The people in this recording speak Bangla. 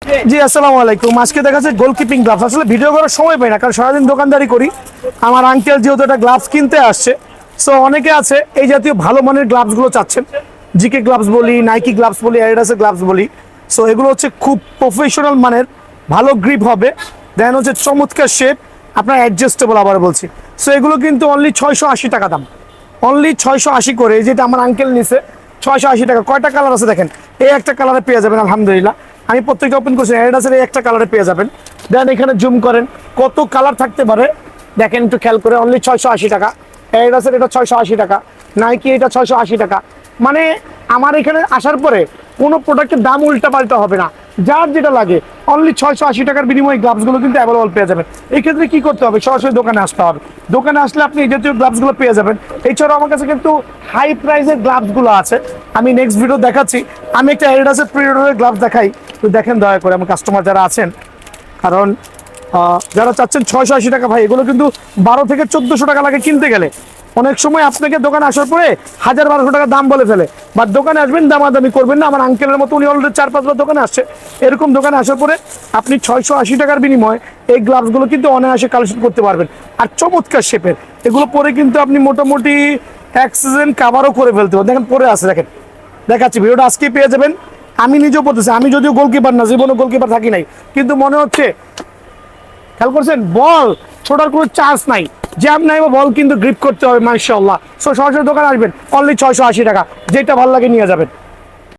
জি আসসালামু আলাইকুম। আজকে দেখা যাচ্ছে গোলকিপিং গ্লাভস, আসলে ভিডিও করার সময় পাই না কারণ সারাদিন দোকানদারি করি। আমার আঙ্কেল যেহেতু একটা গ্লাভস কিনতে আসছে, সো অনেকে আছে এই জাতীয় ভালো মানের গ্লাভসগুলো চাচ্ছেন। জিকে গ্লাভস বলি, নাইকি গ্লাভস বলি, অ্যাডিডাসের গ্লাভস বলি। সো এগুলো হচ্ছে খুব প্রফেশনাল মানের, ভালো গ্রিপ হবে, দেন হচ্ছে চমৎকার শেপ, আপনার অ্যাডজাস্টেবল আবার বলছি। সো এগুলো কিন্তু অনলি 680 টাকা দাম, অনলি 680 করে। যেটা আমার আঙ্কেল নিছে 680 টাকা। কয়টা কালার আছে দেখেন, এই একটা কালারে পেয়ে যাবেন আলহামদুলিল্লাহ। আমি প্রত্যেকটা ওপেন করছি, অ্যাডিডাসের এই একটা কালারে পেয়ে যাবেন। দেন এখানে জুম করেন কত কালার থাকতে পারে, দেখেন একটু খেয়াল করে। অনলি 680 টাকা। অ্যাডিডাসের এটা 680 টাকা, নাইকি এটা 680 টাকা। মানে আমার এখানে আসার পরে কোনো প্রোডাক্টের দাম উল্টা পাল্টা হবে না, যার যেটা লাগে অনলি 680 টাকার বিনিময়ে গ্লাভসগুলো কিন্তু অ্যাভেলেবল পেয়ে যাবেন। এই ক্ষেত্রে কি করতে হবে, সরাসরি দোকানে আসতে হবে। দোকানে আসলে আপনি এই জাতীয় গ্লাভসগুলো পেয়ে যাবেন। এছাড়াও আমার কাছে কিন্তু হাই প্রাইসের গ্লাভসগুলো আছে, আমি নেক্সট ভিডিও দেখাচ্ছি। আমি একটা অ্যাডিডাসের প্রিডেটরের গ্লাভস দেখাই, তো দেখেন দয়া করে আমার কাস্টমার যারা আছেন। কারণ যারা চাচ্ছেন 680 টাকা, ভাই এগুলো কিন্তু 1200 থেকে 1400 টাকা লাগে কিনতে গেলে। অনেক সময় আপনাকে দোকানে আসার পরে 1000-1200 টাকা দাম বলে ফেলে, বা দোকানে আসবেন দামাদামি করবেন না। আমার আঙ্কেলের মতো উনি অলরেডি 4-5 বার দোকানে আসছে। এরকম দোকানে আসার পরে আপনি 680 টাকার বিনিময়ে এই গ্লাভসগুলো কিন্তু অনায়াসে কালেকশন করতে পারবেন। আর চমৎকার শেপের এগুলো পরে কিন্তু আপনি মোটামুটি এক সিজন কাভারও করে ফেলতে পারেন। দেখেন পরে আছে, দেখেন দেখাচ্ছি, ভিডিওটা আজকেই পেয়ে যাবেন। আমি নিজেও পড়তেছি, আমি যদিও গোলকিপার না, জীবনে গোলকিপার থাকি নাই, কিন্তু মনে হচ্ছে, খেয়াল করছেন, বল ছোটার কোনো চান্স নাই, জ্যাম নাই, বল কিন্তু গ্রিপ করতে হবে মাশাআল্লাহ। সো সরাসরি দোকানে আসবেন, অনলি 680 টাকা, যেটা ভালো লাগে নিয়ে যাবেন।